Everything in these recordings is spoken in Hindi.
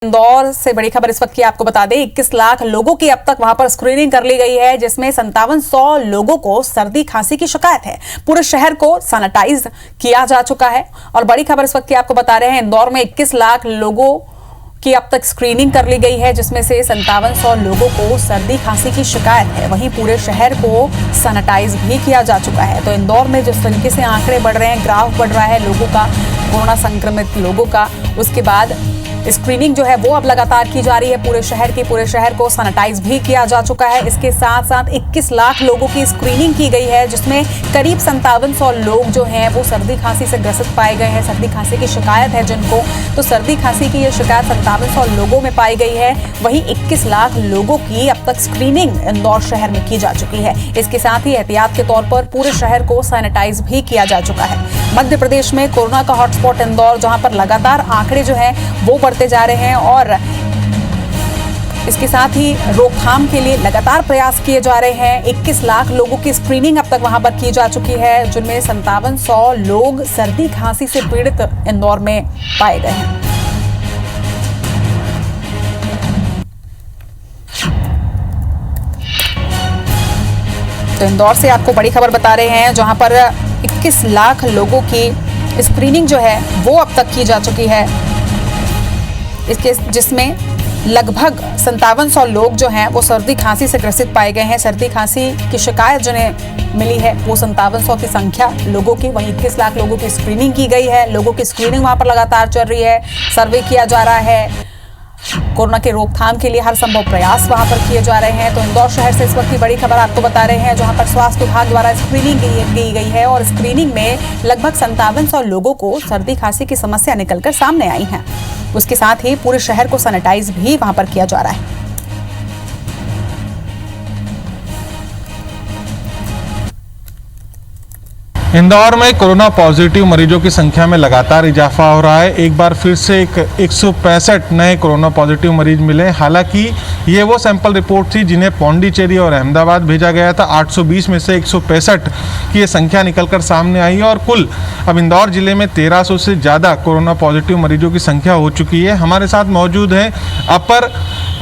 इंदौर से बड़ी खबर इस वक्त की आपको बता दें, 21 लाख लोगों की अब तक वहां पर स्क्रीनिंग कर ली गई है, जिसमें 5700 लोगों को सर्दी खांसी की शिकायत है। पूरे शहर को सैनिटाइज किया जा चुका है। और बड़ी खबर इस वक्त की आपको बता रहे हैं, इंदौर में 21 लाख लोगों की अब तक स्क्रीनिंग कर ली गई है, जिसमें से 5700 लोगों को सर्दी खांसी की शिकायत है। वहीं पूरे शहर को सैनिटाइज भी किया जा चुका है। तो इंदौर में जिस तरीके से आंकड़े बढ़ रहे हैं, ग्राफ बढ़ रहा है लोगों का, कोरोना संक्रमित लोगों का, उसके बाद स्क्रीनिंग जो है वो अब लगातार की जा रही है पूरे शहर की। पूरे शहर को सैनिटाइज भी किया जा चुका है। इसके साथ साथ 21 लाख लोगों की स्क्रीनिंग की गई है, जिसमें करीब 5700 लोग जो हैं वो सर्दी खांसी से ग्रसित पाए गए हैं। सर्दी खांसी की शिकायत है जिनको, तो सर्दी खांसी की ये शिकायत 5700 लोगों में पाई गई है। वहीं 21 लाख लोगों की अब तक स्क्रीनिंग इंदौर शहर में की जा चुकी है। इसके साथ ही एहतियात के तौर पर पूरे शहर को सैनिटाइज भी किया जा चुका है। मध्य प्रदेश में कोरोना का हॉटस्पॉट इंदौर, जहां पर लगातार आंकड़े जो हैं वो बढ़ते जा रहे हैं और इसके साथ ही रोकथाम के लिए लगातार प्रयास किए जा रहे हैं। 21 लाख लोगों की स्क्रीनिंग अब तक वहां पर की जा चुकी है, जिनमें 5700 लोग सर्दी खांसी से पीड़ित इंदौर में पाए गए हैं। तो इंदौर से आपको बड़ी खबर बता रहे हैं, जहां पर 21 लाख लोगों की स्क्रीनिंग जो है वो अब तक की जा चुकी है, इसके जिसमें लगभग 5700 लोग जो हैं वो सर्दी खांसी से ग्रसित पाए गए हैं। सर्दी खांसी की शिकायत जिन्हें मिली है वो 5700 की संख्या लोगों की। वहीं 21 लाख लोगों की स्क्रीनिंग की गई है। लोगों की स्क्रीनिंग वहां पर लगातार चल रही है, सर्वे किया जा रहा है। कोरोना के रोकथाम के लिए हर संभव प्रयास वहां पर किए जा रहे हैं। तो इंदौर शहर से इस वक्त की बड़ी खबर आपको बता रहे हैं, जहां पर स्वास्थ्य विभाग द्वारा स्क्रीनिंग की गई है और स्क्रीनिंग में लगभग 5700 लोगों को सर्दी खांसी की समस्या निकलकर सामने आई है। उसके साथ ही पूरे शहर को सैनिटाइज भी वहां पर किया जा रहा है। इंदौर में कोरोना पॉजिटिव मरीजों की संख्या में लगातार इजाफा हो रहा है। एक बार फिर से 165 नए कोरोना पॉजिटिव मरीज मिले। हालांकि ये वो सैंपल रिपोर्ट थी जिन्हें पौंडीचेरी और अहमदाबाद भेजा गया था। 820 में से 165 की ये संख्या निकलकर सामने आई और कुल अब इंदौर जिले में 1300 से ज़्यादा कोरोना पॉजिटिव मरीजों की संख्या हो चुकी है। हमारे साथ मौजूद हैं अपर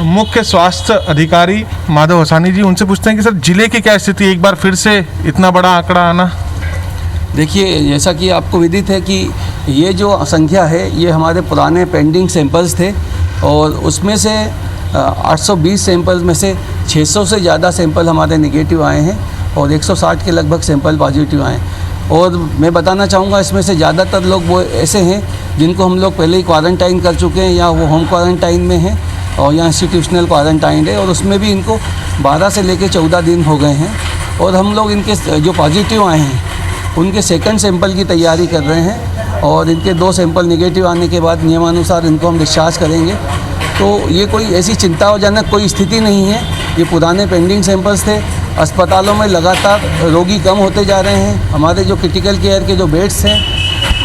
मुख्य स्वास्थ्य अधिकारी माधव हसानी जी। उनसे पूछते हैं कि सर जिले की क्या स्थिति, एक बार फिर से इतना बड़ा आंकड़ा आना? देखिए, जैसा कि आपको विदित है कि ये जो संख्या है ये हमारे पुराने पेंडिंग सैंपल्स थे और उसमें से 820 सैंपल्स में से 600 से ज़्यादा सैंपल हमारे नेगेटिव आए हैं और 160 के लगभग सैंपल पॉजिटिव आए हैं। और मैं बताना चाहूँगा, इसमें से ज़्यादातर लोग वो ऐसे हैं जिनको हम लोग पहले ही क्वारंटाइन कर चुके हैं या वो होम क्वारंटाइन में हैं और या इंस्टीट्यूशनल क्वारंटाइन है और उसमें भी इनको 12 से लेकर 14 दिन हो गए हैं। और हम लोग इनके जो पॉजिटिव आए हैं उनके सेकंड सैंपल की तैयारी कर रहे हैं और इनके 2 सैंपल नेगेटिव आने के बाद नियमानुसार इनको हम डिस्चार्ज करेंगे। तो ये कोई ऐसी चिंताजनक कोई स्थिति नहीं है। ये पुराने पेंडिंग सैंपल्स थे। अस्पतालों में लगातार रोगी कम होते जा रहे हैं। हमारे जो क्रिटिकल केयर के जो बेड्स हैं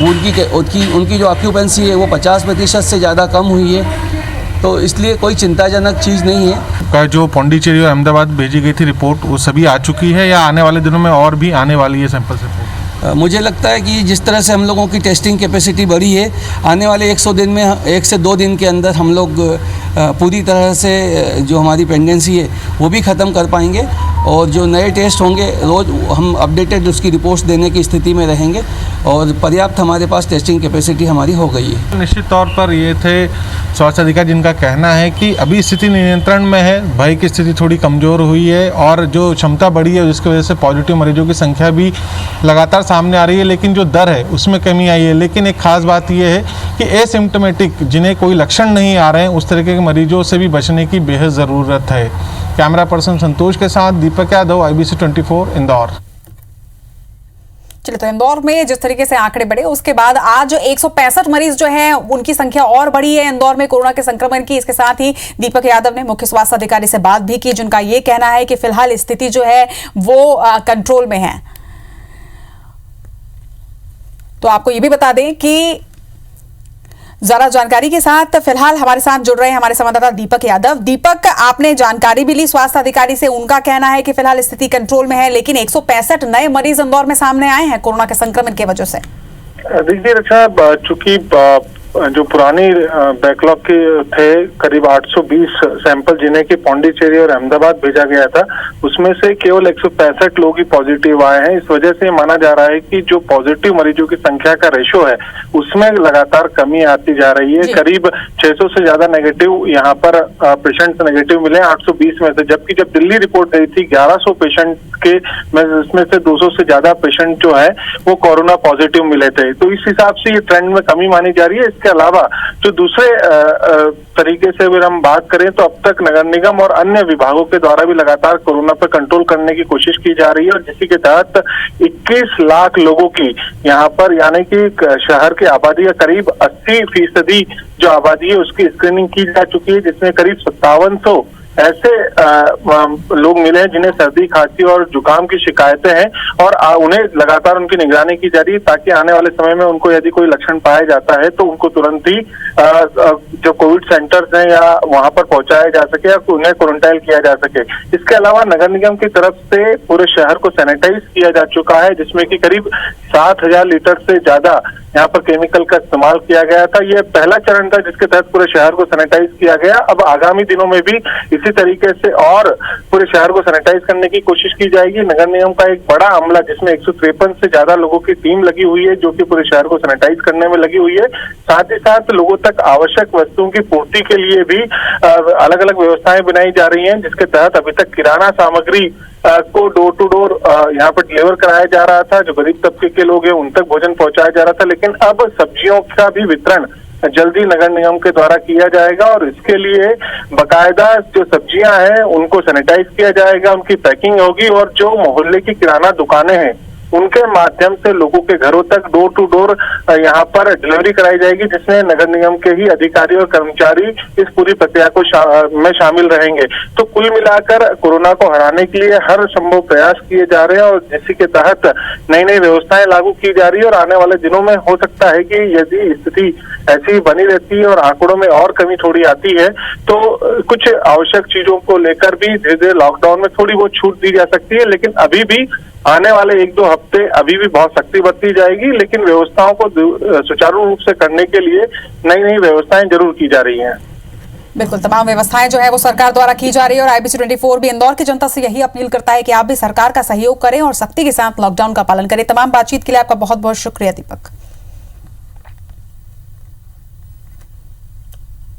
उनकी जो ऑक्यूपेंसी है वो 50% से ज़्यादा कम हुई है। तो इसलिए कोई चिंताजनक चीज़ नहीं है। का जो पौंडीचेरी और अहमदाबाद भेजी गई थी रिपोर्ट, वो सभी आ चुकी है या आने वाले दिनों में और भी आने वाली है सैंपल रिपोर्ट? मुझे लगता है कि जिस तरह से हम लोगों की टेस्टिंग कैपेसिटी बढ़ी है, आने वाले 100 दिन में 1 से 2 दिन के अंदर हम लोग पूरी तरह से जो हमारी पेंडेंसी है वो भी ख़त्म कर पाएंगे और जो नए टेस्ट होंगे रोज़ हम अपडेटेड उसकी रिपोर्ट्स देने की स्थिति में रहेंगे और पर्याप्त हमारे पास टेस्टिंग कैपेसिटी हमारी हो गई है। निश्चित तौर पर ये थे स्वास्थ्य अधिकारी जिनका कहना है कि अभी स्थिति नियंत्रण में है, भय की स्थिति थोड़ी कमज़ोर हुई है और जो क्षमता बढ़ी है जिसकी वजह से पॉजिटिव मरीजों की संख्या भी लगातार सामने आ रही है, लेकिन जो दर है उसमें कमी आई है। लेकिन एक खास बात यह है कि एसिम्प्टोमेटिक जिन्हें कोई लक्षण नहीं आ रहे हैं उस तरीके के मरीजों से भी बचने की बेहद ज़रूरत है। कैमरा पर्सन संतोष के साथ दीपक यादव, IBC 24 इंदौर। चलिए, तो इंदौर में जिस तरीके से आंकड़े बढ़े उसके बाद आज 165 मरीज जो हैं उनकी संख्या और बढ़ी है इंदौर में कोरोना के संक्रमण की। इसके साथ ही दीपक यादव ने मुख्य स्वास्थ्य अधिकारी से बात भी की, जिनका ये कहना है कि फिलहाल स्थिति जो है वो कंट्रोल में है। तो आपको ये भी बता दें कि जरा जानकारी के साथ फिलहाल हमारे साथ जुड़ रहे हैं हमारे संवाददाता दीपक यादव। दीपक, आपने जानकारी भी ली स्वास्थ्य अधिकारी से, उनका कहना है कि फिलहाल स्थिति कंट्रोल में है, लेकिन 165 नए मरीज इंदौर में सामने आए हैं कोरोना के संक्रमण की वजह से। देखिए रक्षा, चूंकि जो पुरानी बैकलॉग के थे करीब 820 सैंपल जिन्हें कि पौंडीचेरी और अहमदाबाद भेजा गया था, उसमें से केवल 165 लोग ही पॉजिटिव आए हैं। इस वजह से माना जा रहा है कि जो पॉजिटिव मरीजों की संख्या का रेशो है उसमें लगातार कमी आती जा रही है। करीब 600 से ज्यादा नेगेटिव यहाँ पर पेशेंट्स नेगेटिव मिले 820 में से, जबकि जब दिल्ली रिपोर्ट गई थी 1100 पेशेंट के इसमें से 200 से ज्यादा पेशेंट जो है वो कोरोना पॉजिटिव मिले थे। तो इस हिसाब से ये ट्रेंड में कमी मानी जा रही है। इसके अलावा जो दूसरे तरीके से अगर हम बात करें तो अब तक नगर निगम और अन्य विभागों के द्वारा भी लगातार कोरोना पर कंट्रोल करने की कोशिश की जा रही है, और जिसके के तहत 21 लाख लोगों की यहाँ पर यानी कि शहर की आबादी का करीब 80% जो आबादी है उसकी स्क्रीनिंग की जा चुकी है, जिसमें करीब 5700 ऐसे लोग मिले हैं जिन्हें सर्दी खांसी और जुकाम की शिकायतें हैं, और उन्हें लगातार उनकी निगरानी की जा रही है ताकि आने वाले समय में उनको यदि कोई लक्षण पाया जाता है तो उनको तुरंत ही जो कोविड सेंटर्स हैं या वहां पर पहुंचाया जा सके या उन्हें क्वारंटाइन किया जा सके। इसके अलावा नगर निगम की तरफ से पूरे शहर को सैनिटाइज किया जा चुका है, जिसमें कि करीब 7000 लीटर से ज्यादा यहाँ पर केमिकल का इस्तेमाल किया गया था। यह पहला चरण था जिसके तहत पूरे शहर को सैनिटाइज किया गया। अब आगामी दिनों में भी इसी तरीके से और पूरे शहर को सैनिटाइज करने की कोशिश की जाएगी। नगर निगम का एक बड़ा अमला जिसमें 153 से ज्यादा लोगों की टीम लगी हुई है जो कि पूरे शहर को सैनिटाइज करने में लगी हुई है। साथ ही साथ लोगों तक आवश्यक वस्तुओं की पूर्ति के लिए भी अलग अलग व्यवस्थाएं बनाई जा रही हैं, जिसके तहत अभी तक किराना सामग्री को डोर टू डोर यहाँ पर डिलीवर कराया जा रहा था। जो गरीब तबके के लोग हैं उन तक भोजन पहुंचाया जा रहा था, लेकिन अब सब्जियों का भी वितरण जल्दी नगर निगम के द्वारा किया जाएगा, और इसके लिए बकायदा जो सब्जियां हैं उनको सैनिटाइज किया जाएगा, उनकी पैकिंग होगी, और जो मोहल्ले की किराना दुकानें हैं उनके माध्यम से लोगों के घरों तक डोर टू डोर यहाँ पर डिलीवरी कराई जाएगी, जिसमें नगर निगम के ही अधिकारी और कर्मचारी इस पूरी प्रक्रिया को में शामिल रहेंगे। तो कुल मिलाकर कोरोना को हराने के लिए हर संभव प्रयास किए जा रहे हैं, और जिसके के तहत नई नई व्यवस्थाएं लागू की जा रही है। और आने वाले दिनों में हो सकता है कि यदि स्थिति ऐसी बनी रहती है और आंकड़ों में और कमी थोड़ी आती है तो कुछ आवश्यक चीजों को लेकर भी धीरे धीरे लॉकडाउन में थोड़ी बहुत छूट दी जा सकती है, लेकिन अभी भी आने वाले 1-2 हफ्ते अभी भी बहुत सख्ती बरती जाएगी। लेकिन व्यवस्थाओं को सुचारू रूप से करने के लिए नई नई व्यवस्थाएं जरूर की जा रही हैं। बिल्कुल, तमाम व्यवस्थाएं जो है वो सरकार द्वारा की जा रही है, और IBC 24 भी इंदौर की जनता से यही अपील करता है कि आप भी सरकार का सहयोग करें और सख्ती के साथ लॉकडाउन का पालन करें। तमाम बातचीत के लिए आपका बहुत बहुत शुक्रिया दीपक।